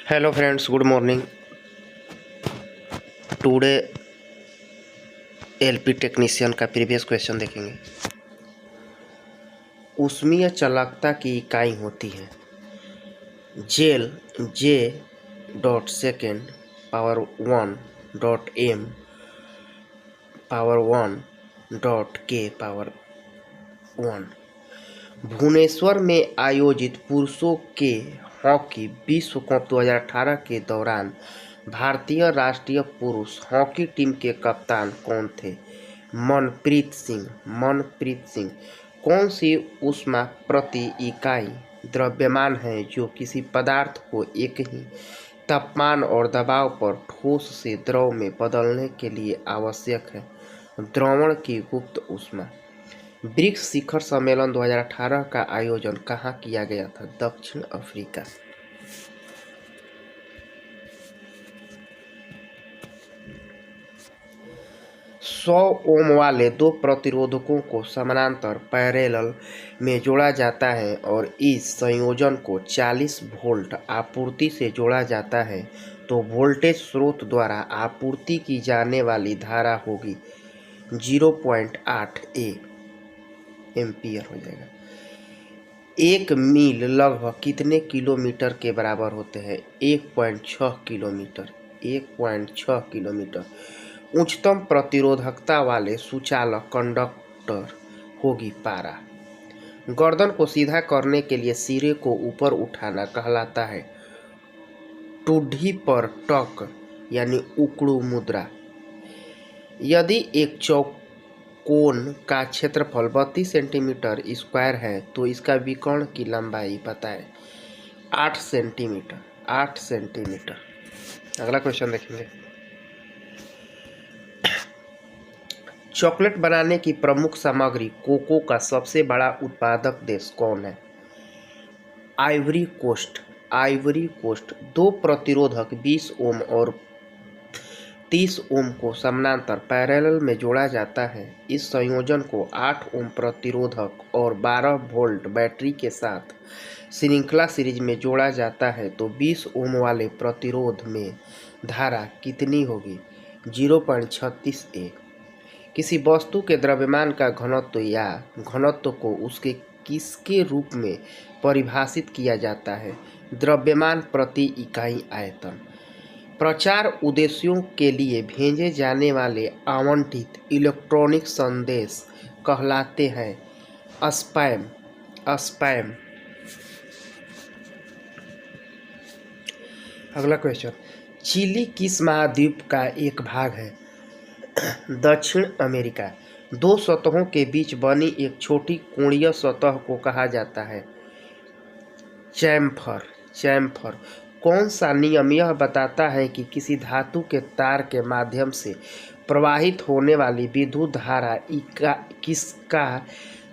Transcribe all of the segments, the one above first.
Hello friends, good morning. Today LP technician का previous question देखेंगे। ऊष्मीय चालकता की इकाई होती है जेल J dot second power 1 power 1 Bhubaneswar में आयोजित पुरुषों के हॉकी विश्व कप 2018 के दौरान भारतीय राष्ट्रीय पुरुष हॉकी टीम के कप्तान कौन थे? मनप्रीत सिंह। कौन सी ऊष्मा प्रति इकाई द्रव्यमान है जो किसी पदार्थ को एक ही तापमान और दबाव पर ठोस से द्रव में बदलने के लिए आवश्यक है? द्रवण की गुप्त ऊष्मा। ब्रिक्स शिखर सम्मेलन 2018 का आयोजन कहाँ किया गया था? दक्षिण अफ्रीका। सौ ओम वाले दो प्रतिरोधकों को समानांतर पैरेलल में जोड़ा जाता है और इस संयोजन को 40 वोल्ट आपूर्ति से जोड़ा जाता है तो वोल्टेज स्रोत द्वारा आपूर्ति की जाने वाली धारा होगी 0.8 एम्पियर हो जाएगा। 1 मील लगभग कितने किलोमीटर के बराबर होते हैं? 1.6 किलोमीटर। 1.6 किलोमीटर। उच्चतम प्रतिरोधकता वाले सुचालक कंडक्टर होगी पारा। गर्दन को सीधा करने के लिए सिरे को ऊपर उठाना कहलाता है टूढ़ी पर टक यानी उकड़ू मुद्रा। यदि एक चौकोन का क्षेत्रफल 32 सेंटीमीटर स्क्वायर है तो इसका विकर्ण की लंबाई बताएं। 8 सेंटीमीटर। 8 सेंटीमीटर। अगला क्वेश्चन देखेंगे। चॉकलेट बनाने की प्रमुख सामग्री कोको का सबसे बड़ा उत्पादक देश कौन है? Ivory Coast. Ivory Coast. दो प्रतिरोधक 20 ओम और 30 ओम को समानांतर पैरेलल में जोड़ा जाता है। इस संयोजन को 8 ओम प्रतिरोधक और 12 वोल्ट बैटरी के साथ श्रृंखला सीरीज में जोड़ा जाता है तो 20 ओम वाले प्रतिरोध में धारा कितनी होगी? 0.36 A। किसी वस्तु के द्रव्यमान का घनत्व या घनत्व को उसके किसके रूप में परिभाषित किया जाता है? द्रव्यमान प्रति इकाई आयतन। प्रचार उद्देश्यों के लिए भेजे जाने वाले आवंटित इलेक्ट्रॉनिक संदेश कहलाते हैं स्पैम। स्पैम। अगला क्वेश्चन। चिली किस महाद्वीप का एक भाग है? दक्षिण अमेरिका। दो सतहों के बीच बनी एक छोटी कोणीय सतह को कहा जाता है चैम्फर। चैम्फर। कौन सा नियम यह बताता है कि किसी धातु के तार के माध्यम से प्रवाहित होने वाली विद्युत धारा किसका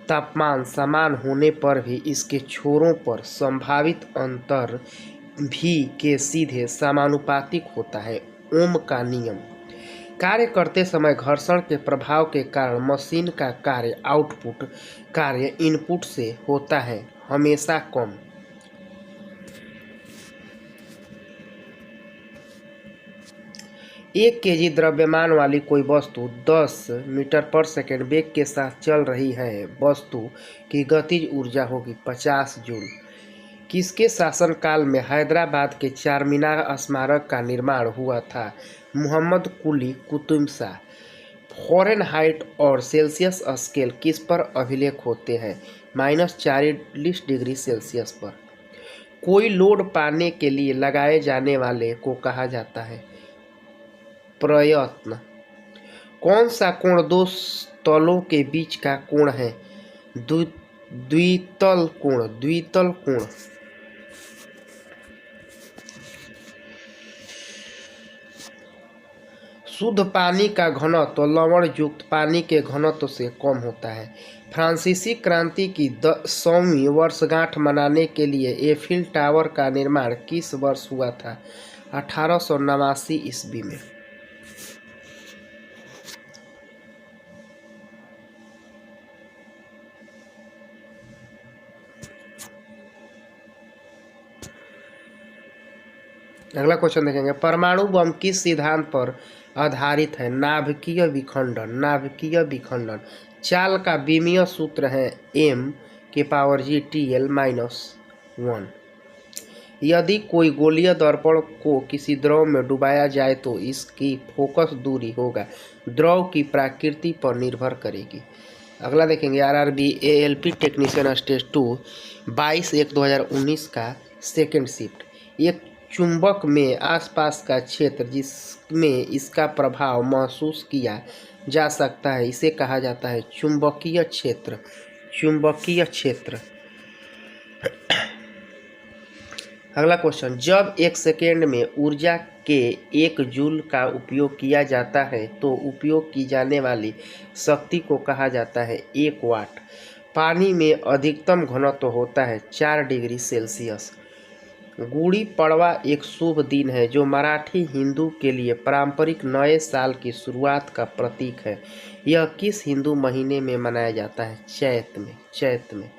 तापमान समान होने पर भी इसके छोरों पर संभावित अंतर भी के सीधे समानुपातिक होता है? ओम का नियम। कार्य करते समय घर्षण के प्रभाव के कारण मशीन का कार्य आउटपुट कार्य इनपुट से होता है हमेशा कम। एक केजी द्रव्यमान वाली कोई वस्तु 10 मीटर पर सेकंड वेग के साथ चल रही है। वस्तु की गतिज ऊर्जा होगी 50 जूल। किसके शासनकाल में हैदराबाद के चारमीनार स्मारक का निर्माण हुआ था? मोहम्मद कुली कुतुब शाह। फ़ारेनहाइट और सेल्सियस स्केल किस पर अभिलेख होते हैं? -40 डिग्री सेल्सियस पर। कोई लोड पाने के लिए लगाए जाने वाले को कहा जाता है प्रयत्न। कौन सा कोण दो तलों के बीच का कोण है? द्वितल कोण। द्वितल कोण। शुद्ध पानी का घनत्व लवण युक्त पानी के घनत्व से कम होता है। फ्रांसीसी क्रांति की 100वीं वर्षगांठ मनाने के लिए एफिल टावर का निर्माण किस वर्ष हुआ था? 1889 ईस्वी में। अगला क्वेश्चन देखेंगे, परमाणु बम किस सिद्धांत पर आधारित है? नाभिकीय विखंडन। नाभिकीय विखंडन। चाल का विमीय सूत्र है m⁻⁻⁻1। यदि कोई गोलीय दर्पण को किसी द्रव में डुबाया जाए तो इसकी फोकस दूरी होगा द्रव की प्रकृति पर निर्भर करेगी। अगला देखेंगे, आरआरबी एएलपी टेक्नीशियन स्टेज 2 22/1/2019 का सेकेंड शिफ्ट। एक चुंबक में आसपास का क्षेत्र जिसमें इसका प्रभाव महसूस किया जा सकता है इसे कहा जाता है चुंबकीय क्षेत्र। चुंबकीय क्षेत्र। अगला क्वेश्चन, जब एक सेकेंड में ऊर्जा के 1 जूल का उपयोग किया जाता है तो उपयोग की जाने वाली शक्ति को कहा जाता है 1 वाट। पानी में अधिकतम घनत्व होता है 4 डिग्री सेल्सियस। गुड़ी पड़वा एक शुभ दिन है जो मराठी हिंदू के लिए पारंपरिक नए साल की शुरुआत का प्रतीक है। यह किस हिंदू महीने में मनाया जाता है? चैत में। चैत में।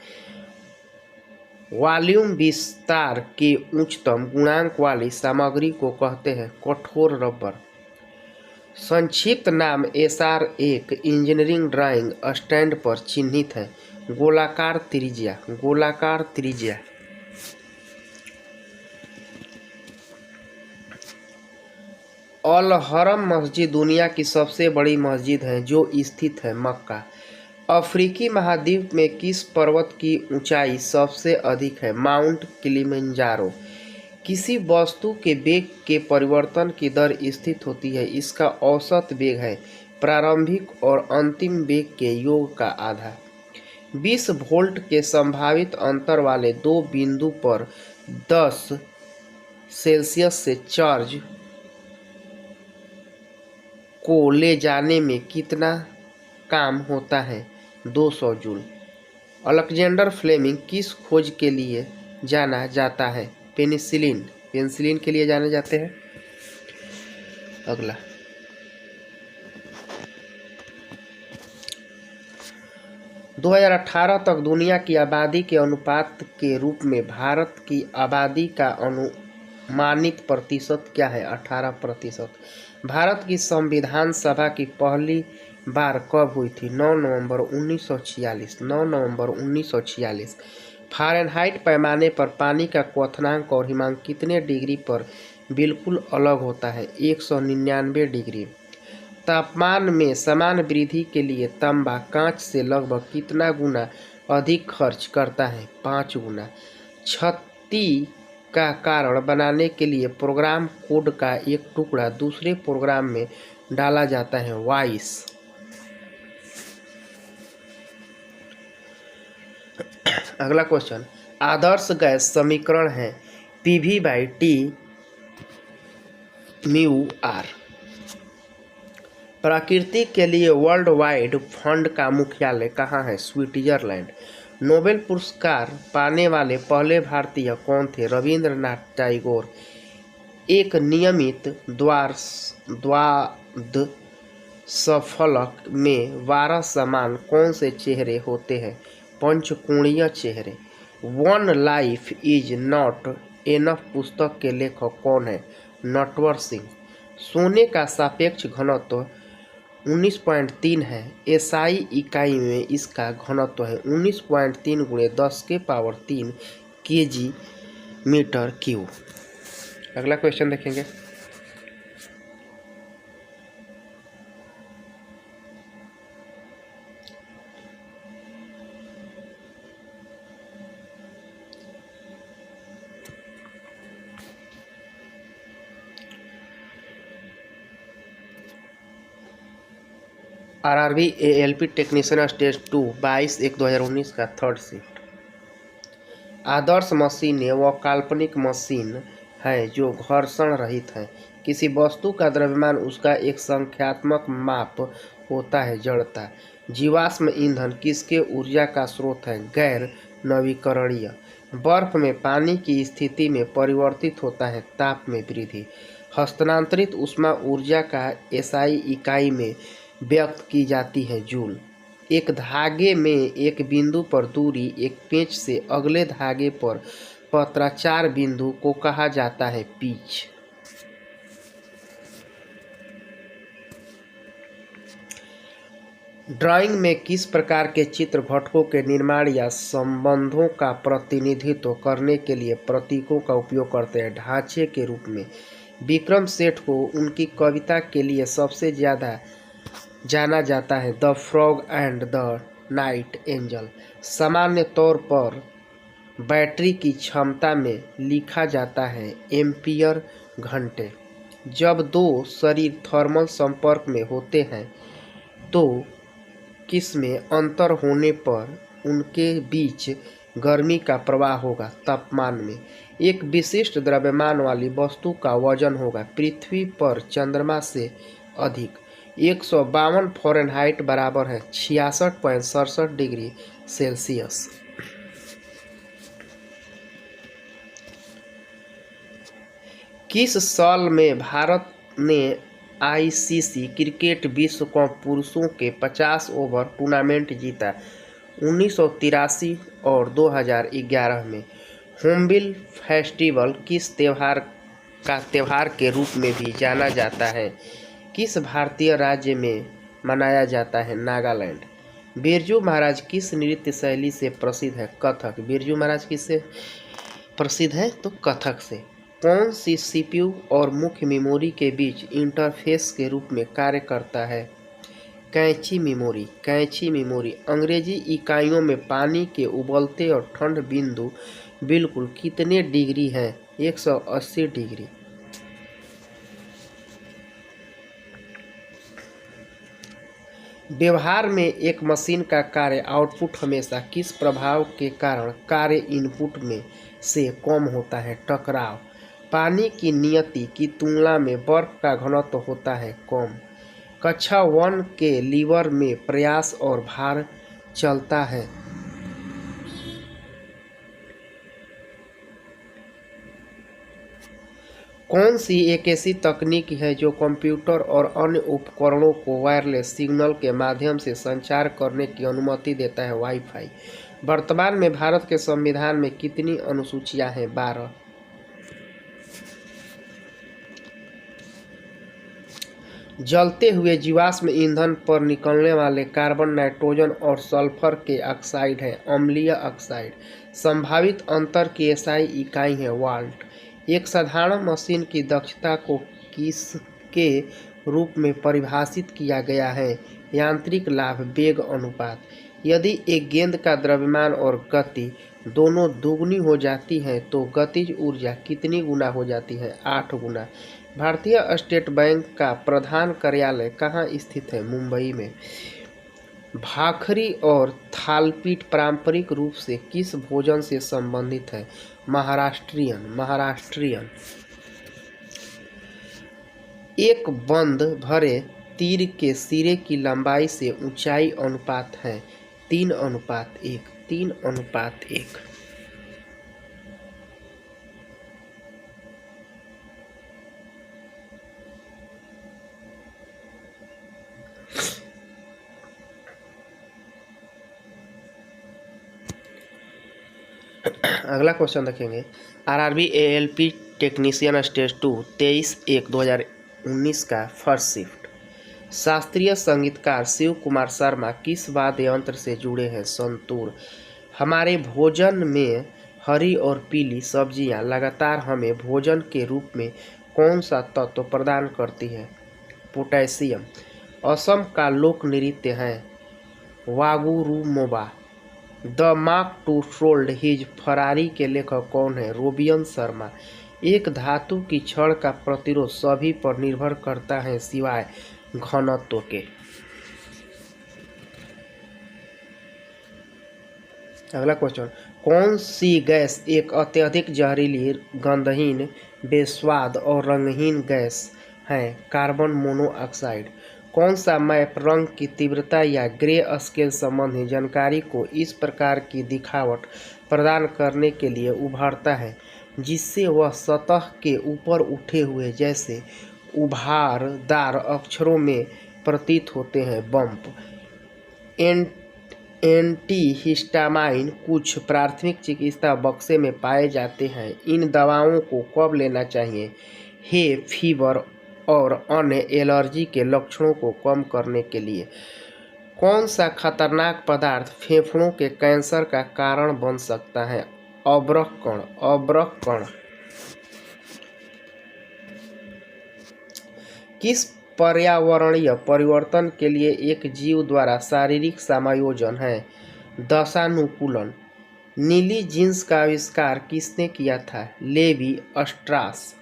वॉल्यूम विस्तार के उच्चतम गुणांक वाली सामग्री को कहते हैं कठोर रबर। संक्षिप्त नाम एसआर एक इंजीनियरिंग ड्राइंग स्टैंड पर चिन्हित है गोलाकार त्रिज्या। गोलाकार त्रिज्या। अल हरम मस्जिद दुनिया की सबसे बड़ी मस्जिद है जो स्थित है मक्का। अफ्रीकी महाद्वीप में किस पर्वत की ऊंचाई सबसे अधिक है? Mount Kilimanjaro. किसी वस्तु के वेग के परिवर्तन की दर स्थित होती है, इसका औसत वेग है प्रारंभिक और अंतिम वेग के योग का आधा। 20 वोल्ट के संभावित अंतर वाले दो बिंदु पर 10 सेल्सियस से चार्ज को ले जाने में कितना काम होता है? 200 जूल। अलेक्जेंडर फ्लेमिंग किस खोज के लिए जाना जाता है? पेनिसिलिन। पेनिसिलिन के लिए जाने जाते हैं। अगला, – 2018 तक दुनिया की आबादी के अनुपात के रूप में भारत की आबादी का अनुमानित प्रतिशत क्या है? 18%। भारत की संविधान सभा की पहली बार कब हुई थी? 9 नवंबर 1946। 9 नवंबर 1946। फ़ारेनहाइट पैमाने पर पानी का क्वथनांक और हिमांक कितने डिग्री पर बिल्कुल अलग होता है? 199 डिग्री। तापमान में समान वृद्धि के लिए तांबा कांच से लगभग कितना गुना अधिक खर्च करता है? 5 गुना। क्षति का कारण बनाने के लिए प्रोग्राम कोड का एक टुकड़ा दूसरे प्रोग्राम में डाला जाता है वॉइस। अगला क्वेश्चन, आदर्श गैस समीकरण है PV/T μR। प्रकृति के लिए वर्ल्ड वाइड फंड का मुख्यालय कहाँ है? स्विट्जरलैंड। नोबेल पुरस्कार पाने वाले पहले भारतीय कौन थे? रविंद्रनाथ टैगोर। एक नियमित द्वादशफलक में 12 समान कौन से चेहरे होते हैं? पंचकोणीय चेहरे। One life is not enough पुस्तक के लेखक कौन है? नटवर सिंह। सोने का सापेक्ष घनत्व 19.3 है। एसआई इकाई में इसका घनत्व है 19.3 × 10⁻³ kg मीटर क्यूब। अगला क्वेश्चन देखेंगे, आरआरबी एएलपी टेक्नीशियन स्टेज 2 22/1/2019 का थर्ड शिफ्ट। आदर्श मशीनें वो काल्पनिक मशीन है जो घर्षण रहित है। किसी वस्तु का द्रव्यमान उसका एक संख्यात्मक माप होता है। जड़ता। जीवाश्म ईंधन किसके ऊर्जा का स्रोत है? गैर नवीकरणीय। बर्फ में पानी की स्थिति में परिवर्तित होता है ताप में वृद्धि। हस्तांतरित ऊष्मा ऊर्जा का एसआई इकाई में व्यक्त की जाती है जूल। एक धागे में एक बिंदु पर दूरी एक पेंच से अगले धागे पर पत्राचार बिंदु को कहा जाता है पिच। ड्राइंग में किस प्रकार के चित्र घटकों के निर्माण या संबंधों का प्रतिनिधित्व करने के लिए प्रतीकों का उपयोग करते हैं? ढांचे के रूप में विक्रम सेठ को उनकी कविता के लिए सबसे ज़्यादा जाना जाता है, the frog and the night angel. सामान्य तौर पर बैटरी की क्षमता में लिखा जाता है एम्पियर घंटे। जब दो शरीर थर्मल संपर्क में होते हैं तो किसमें अंतर होने पर उनके बीच गर्मी का प्रवाह होगा? तापमान में। एक विशिष्ट द्रव्यमान वाली वस्तु का वजन होगा पृथ्वी पर चंद्रमा से अधिक। 152 फ़ारेनहाइट बराबर है 66.67 डिग्री सेल्सियस। किस साल में भारत ने आईसीसी क्रिकेट विश्व कप पुरुषों के 50 ओवर टूर्नामेंट जीता? 1983 और 2011 में। होर्नबिल फेस्टिवल किस त्योहार के रूप में भी जाना जाता है? किस भारतीय राज्य में मनाया जाता है? नागालैंड। बिरजू महाराज किस नृत्य शैली से प्रसिद्ध है? कथक। बिरजू महाराज किससे प्रसिद्ध है? तो कथक से। कौन सी सीपीयू और मुख्य मेमोरी के बीच इंटरफेस के रूप में कार्य करता है? कैंची मेमोरी। कैंची मेमोरी। अंग्रेजी इकाइयों में पानी के उबलते और ठंड बिंदु बिल्कुल कितने डिग्री है? 180 डिग्री। व्यवहार में एक मशीन का कार्य आउटपुट हमेशा किस प्रभाव के कारण कार्य इनपुट में से कम होता है? टकराव। पानी की नियति की तुलना में बर्फ का घनत्व होता है कम। कक्षा 1 के लीवर में प्रयास और भार चलता है। कौन सी एक ऐसी तकनीक है जो कंप्यूटर और अन्य उपकरणों को वायरलेस सिग्नल के माध्यम से संचार करने की अनुमति देता है? वाईफाई। वर्तमान में भारत के संविधान में कितनी अनुसूचियां हैं? 12। जलते हुए जीवाश्म ईंधन पर निकलने वाले कार्बन, नाइट्रोजन और सल्फर के ऑक्साइड हैं अम्लीय ऑक्साइड। संभावित अंतर की एसआई इकाई है वाल्ट। एक साधारण मशीन की दक्षता को किसके रूप में परिभाषित किया गया है? यांत्रिक लाभ वेग अनुपात। यदि एक गेंद का द्रव्यमान और गति दोनों दुगनी हो जाती है तो गतिज ऊर्जा कितनी गुना हो जाती है? 8 गुना। भारतीय स्टेट बैंक का प्रधान कार्यालय कहाँ स्थित है? मुंबई में। भाखरी और थालपीठ पारंपरिक रूप से किस भोजन से संबंधित है? महाराष्ट्रियन। एक बंद भरे तीर के सिरे की लंबाई से ऊंचाई अनुपात है 3:1। 3:1। अगला क्वेश्चन देखेंगे। आरआरबी एएलपी टेक्नीशियन स्टेज 2 23/1/2019 का फर्स्ट शिफ्ट। शास्त्रीय संगीतकार शिव कुमार शर्मा किस वाद्य यंत्र से जुड़े हैं? संतूर। हमारे भोजन में हरी और पीली सब्जियां लगातार हमें भोजन के रूप में कौन सा तत्व प्रदान करती है? पोटेशियम। असम का लोक नृत्य है वागुरुमोबा। The monk who sold his Ferrari के लेखक कौन है? रोबियन शर्मा। एक धातु की छड़ का प्रतिरोध सभी पर निर्भर करता है सिवाय घनत्व के। अगला क्वेश्चन। कौन सी गैस एक अत्यधिक जहरीली, गंधहीन, बेस्वाद और रंगहीन गैस है? Carbon monoxide. कौन सा मैप रंग की तीव्रता या ग्रे स्केल संबंधी जानकारी को इस प्रकार की दिखावट प्रदान करने के लिए उभारता है जिससे वह सतह के ऊपर उठे हुए जैसे उभारदार अक्षरों में प्रतीत होते हैं? बम्प। एंटीहिस्टामाइन कुछ प्राथमिक चिकित्सा बक्से में पाए जाते हैं। इन दवाओं को कब लेना चाहिए? हे फीवर और अन्य एलर्जी के लक्षणों को कम करने के लिए। कौन सा खतरनाक पदार्थ फेफड़ों के कैंसर का कारण बन सकता है? अब्रक कण। अब्रक कण किस पर्यावरणीय परिवर्तन के लिए एक जीव द्वारा शारीरिक समायोजन है? दशानुकूलन। नीली जींस का आविष्कार किसने किया था? लेवी स्ट्रास।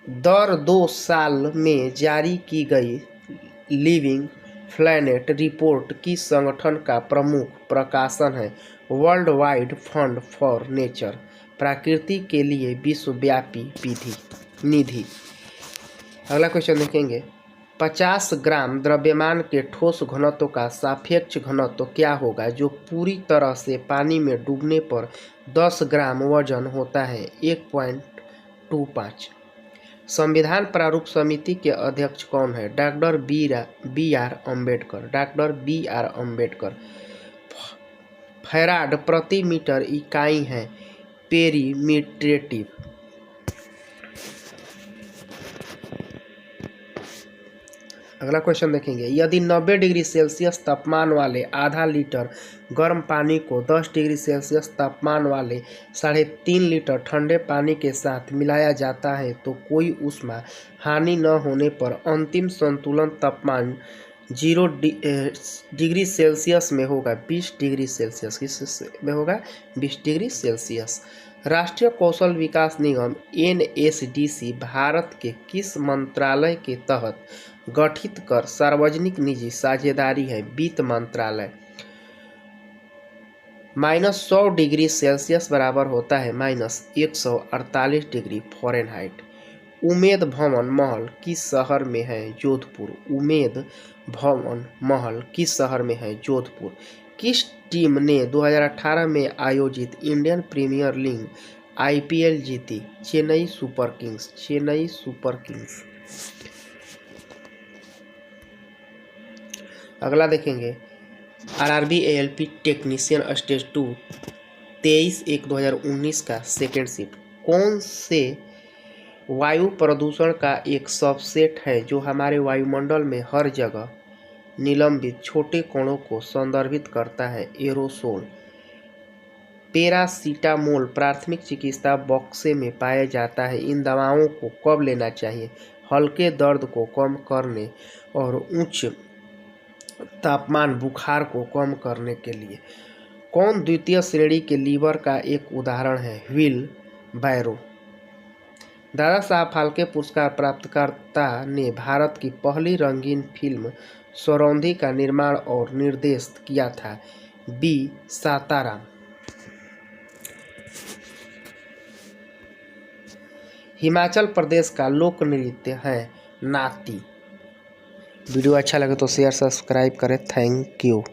दर 2 साल में जारी की गई लिविंग प्लैनेट रिपोर्ट किस संगठन का प्रमुख प्रकाशन है? World wide fund for nature. प्रकृति के लिए विश्वव्यापी निधि। अगला क्वेश्चन देखेंगे, 50 ग्राम द्रव्यमान के ठोस घनत्व का सापेक्ष घनत्व क्या होगा जो पूरी तरह से पानी में डूबने पर 10 ग्राम वजन होता है? 1.25। संविधान प्रारूप समिति के अध्यक्ष कौन है? Doctor B R Ambedkar. Doctor B R Ambedkar. Farad प्रति मीटर इकाई है पेरीमीटरेटिव। अगला क्वेश्चन देखेंगे, यदि 90 डिग्री सेल्सियस तापमान वाले आधा लीटर गर्म पानी को 10 डिग्री सेल्सियस तापमान वाले 3.5 लीटर ठंडे पानी के साथ मिलाया जाता है तो कोई ऊष्मा हानि न होने पर अंतिम संतुलन तापमान 0 डिग्री सेल्सियस में होगा 20 डिग्री सेल्सियस। किस में होगा? 20 डिग्री सेल्सियस। राष्ट्रीय कौशल विकास निगम NSDC भारत के किस मंत्रालय के तहत गठित कर सार्वजनिक निजी साझेदारी है? वित्त मंत्रालय। -100 डिग्री सेल्सियस बराबर होता है -148 डिग्री फ़ारेनहाइट। उमेद भवन महल किस शहर में है? जोधपुर। उमेद भवन महल किस शहर में है? जोधपुर। किस टीम ने 2018 में आयोजित इंडियन प्रीमियर लीग IPL जीती? Chennai super Kings. Chennai super Kings. अगला देखेंगे, RRB ALP टेक्नीशियन स्टेज 2 23/1/2019 का सेकेंड शिफ्ट कौन से वायु प्रदूषण का एक सबसेट है जो हमारे वायुमंडल में हर जगह निलंबित छोटे कणों को संदर्भित करता है? एरोसोल। पैरासीटामोल प्राथमिक चिकित्सा बक्से में पाया जाता है। इन दवाओं को कब लेना चाहिए? हल्के दर्द को कम करने और उच्च तापमान बुखार को कम करने के लिए। कौन द्वितीय श्रेणी के लीवर का एक उदाहरण है? व्हील बैरो। दादा साहब फाल्के पुरस्कार प्राप्तकर्ता ने भारत की पहली रंगीन फिल्म स्वरोंधी का निर्माण और निर्देशित किया था? B साताराम। हिमाचल प्रदेश का लोक नृत्य है नाती। वीडियो अच्छा लगे तो शेयर सब्सक्राइब करें। Thank you.